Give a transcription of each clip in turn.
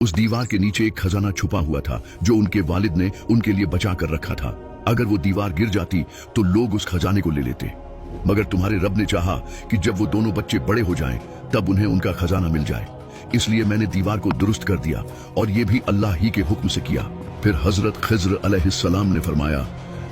उस दीवार के नीचे एक खजाना छुपा हुआ था जो उनके वालिद ने उनके लिए बचा कर रखा था। अगर वो दीवार गिर जाती तो लोग उस खजाने को ले लेते, मगर तुम्हारे रब ने चाहा कि जब वो दोनों बच्चे बड़े हो जाएं तब उन्हें उनका खजाना मिल जाए, इसलिए मैंने दीवार को दुरुस्त कर दिया और ये भी अल्लाह ही के हुक्म से किया। फिर हजरत खिज्र अलैहिस्सलाम ने फरमाया,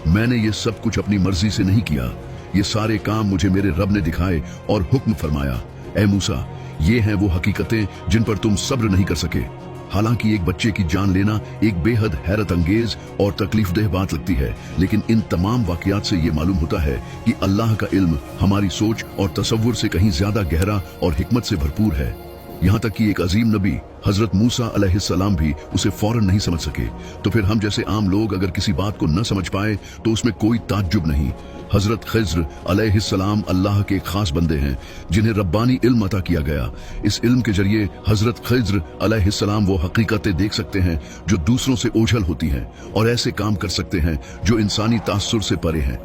मैंने ये सब कुछ अपनी मर्जी से नहीं किया, ये सारे काम मुझे मेरे रब ने दिखाए और हुक्म फरमाया, ए मूसा, ये हैं वो हकीकतें जिन पर तुम सब्र नहीं कर सके। हालांकि एक बच्चे की जान लेना एक बेहद हैरत अंगेज और तकलीफदेह बात लगती है, लेकिन इन तमाम वाकयात से ये मालूम होता है कि अल्लाह का इल्म हमारी सोच और तसव्वुर से कहीं ज्यादा गहरा और हिकमत से भरपूर है। यहाँ तक कि एक अजीम नबी हजरत मूसा अलैहिस्सलाम भी उसे फौरन नहीं समझ सके, तो फिर हम जैसे आम लोग अगर किसी बात को न समझ पाए तो उसमें कोई ताज्जुब नहीं। हजरत खिज्र अलैहिस्सलाम अल्लाह के खास बंदे हैं जिन्हें रब्बानी इल्म अता किया गया। इस इल्म के जरिए हजरत खिज्र अलैहिस्सलाम वो हकीकतें देख सकते हैं जो दूसरों से ओझल होती हैं और ऐसे काम कर सकते हैं जो इंसानी तासुर से परे हैं।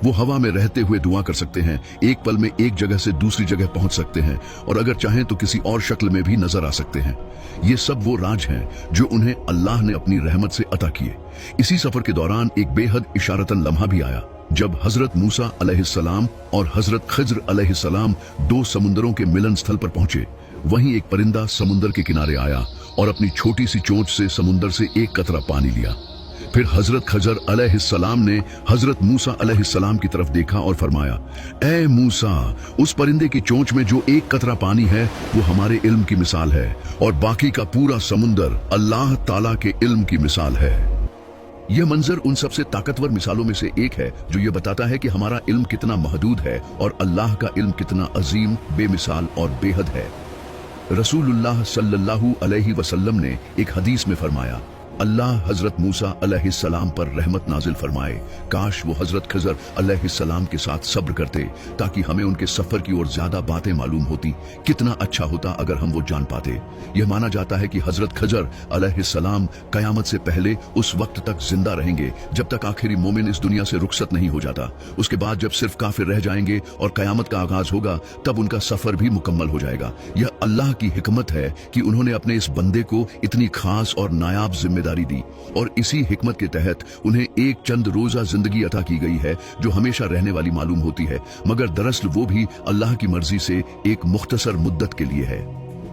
वो हवा में रहते हुए दुआ कर सकते हैं, एक पल में एक जगह से दूसरी जगह पहुंच सकते हैं और अगर चाहें तो किसी और शक्ल में भी नजर आ सकते हैं। ये सब वो राज हैं जो उन्हें अल्लाह ने अपनी रहमत से अता किए। इसी सफर के दौरान एक बेहद इशारतन लम्हा भी आया जब हजरत मूसा अलैहिस्सलाम और हजरत खिज्र अलैहिस्सलाम दो समुंदरों के मिलन स्थल पर पहुंचे। वहीं एक परिंदा समुंदर के किनारे आया और अपनी छोटी सी चोंच से समुंदर से एक कतरा पानी लिया। फिर हजरत खजर अलैहिस्सलाम ने हजरत मूसा अलैहिस्सलाम की तरफ देखा और फरमाया, ए मूसा, उस परिंदे की चोंच में जो एक कतरा पानी है वो हमारे इल्म की मिसाल है और बाकी का पूरा समुंदर अल्लाह ताला के इल्म की मिसाल है। यह मंजर उन सबसे ताकतवर मिसालों में से एक है जो ये बताता है कि हमारा इल्म कितना महदूद है और अल्लाह का इल्म कितना अजीम, बेमिसाल और बेहद है। रसूलुल्लाह सल्लल्लाहु अलैहि वसल्लम ने एक हदीस में फरमाया, अल्लाह हजरत मूसा अलैहिस्सलाम पर रहमत नाजिल फरमाए, काश वो हजरत खजर अलैहिस्सलाम के साथ सब्र करते ताकि हमें उनके सफर की ओर ज्यादा बातें मालूम होती। कितना अच्छा होता अगर हम वो जान पाते। यह माना जाता है कि हजरत खजर अलैहिस्सलाम कयामत से पहले उस वक्त तक जिंदा रहेंगे जब तक आखिरी मोमिन इस दुनिया से रुखसत नहीं हो जाता। उसके बाद जब सिर्फ काफिर रह जाएंगे और कयामत का आगाज होगा तब उनका सफर भी मुकम्मल हो जाएगा। यह अल्लाह की हिकमत है कि उन्होंने अपने इस बंदे को इतनी खास और नायाब जिम्मेदारी दी और इसी हिकमत के तहत उन्हें एक चंद रोजा जिंदगी अता की गई है जो हमेशा रहने वाली मालूम होती है, मगर दरअसल वो भी अल्लाह की मर्जी से एक मुख्तसर मुद्दत के लिए है।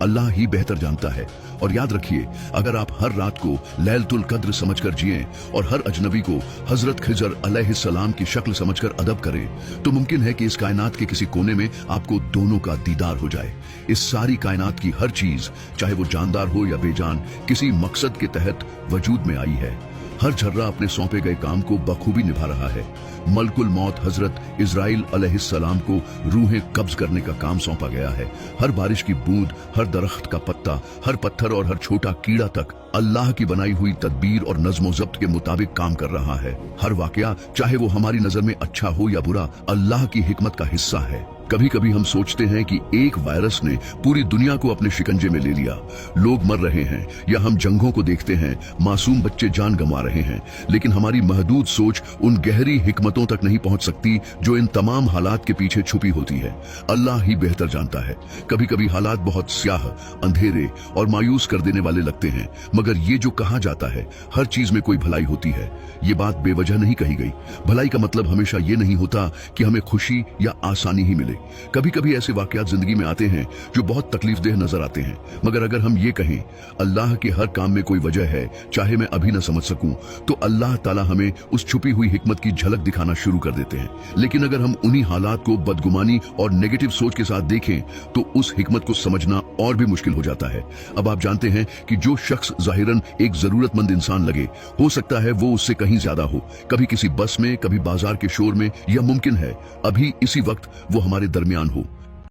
अल्लाह ही बेहतर जानता है। और याद रखिए, अगर आप हर रात को लैलतुल कद्र समझकर जिएं और हर अजनबी को हजरत खिजर अलैहिस्सलाम की शक्ल समझकर अदब करें तो मुमकिन है कि इस कायनात के किसी कोने में आपको दोनों का दीदार हो जाए। इस सारी कायनात की हर चीज, चाहे वो जानदार हो या बेजान, किसी मकसद के तहत वजूद में आई है। हर झर्रा अपने सौंपे गए काम को बखूबी निभा रहा है। मलकुल मौत हजरत इजराइल अलैहिस्सलाम को रूहें कब्ज करने का काम सौंपा गया है। हर बारिश की बूंद, हर दरख्त का पत्ता, हर पत्थर और हर छोटा कीड़ा तक अल्लाह की बनाई हुई तदबीर और नज़्म ज़ब्त के मुताबिक काम कर रहा है। हर वाकया, चाहे वो हमारी नजर में अच्छा हो या बुरा, अल्लाह की हिकमत का हिस्सा है। कभी कभी हम सोचते हैं कि एक वायरस ने पूरी दुनिया को अपने शिकंजे में ले लिया, लोग मर रहे हैं, या हम जंगों को देखते हैं, मासूम बच्चे जान गंवा रहे हैं, लेकिन हमारी महदूद सोच उन गहरी हिकमतों तक नहीं पहुंच सकती जो इन तमाम हालात के पीछे छुपी होती है। अल्लाह ही बेहतर जानता है। कभी कभी हालात बहुत स्याह, अंधेरे और मायूस कर देने वाले लगते हैं, मगर ये जो कहा जाता है हर चीज में कोई भलाई होती है, ये बात बेवजह नहीं कही गई। भलाई का मतलब हमेशा ये नहीं होता कि हमें खुशी या आसानी ही मिले। कभी कभी ऐसे वाकयात जिंदगी में आते हैं जो बहुत तकलीफदेह नजर आते हैं, मगर अगर हम ये कहें अल्लाह के हर काम में कोई वजह है, चाहे मैं अभी न समझ सकूं, तो अल्लाह ताला हमें उस छुपी हुई हिकमत की झलक दिखाना शुरू कर देते हैं। लेकिन अगर हम उन्हीं हालात को बदगुमानी और नेगेटिव सोच के साथ देखें तो उस हिकमत को समझना और भी मुश्किल हो जाता है। अब आप जानते हैं कि जो शख्स जाहिरन एक जरूरतमंद इंसान लगे, हो सकता है वो उससे कहीं ज्यादा हो, कभी किसी बस में, कभी बाजार के शोर में, या मुमकिन है अभी इसी वक्त वो हमारे दरमियान हो।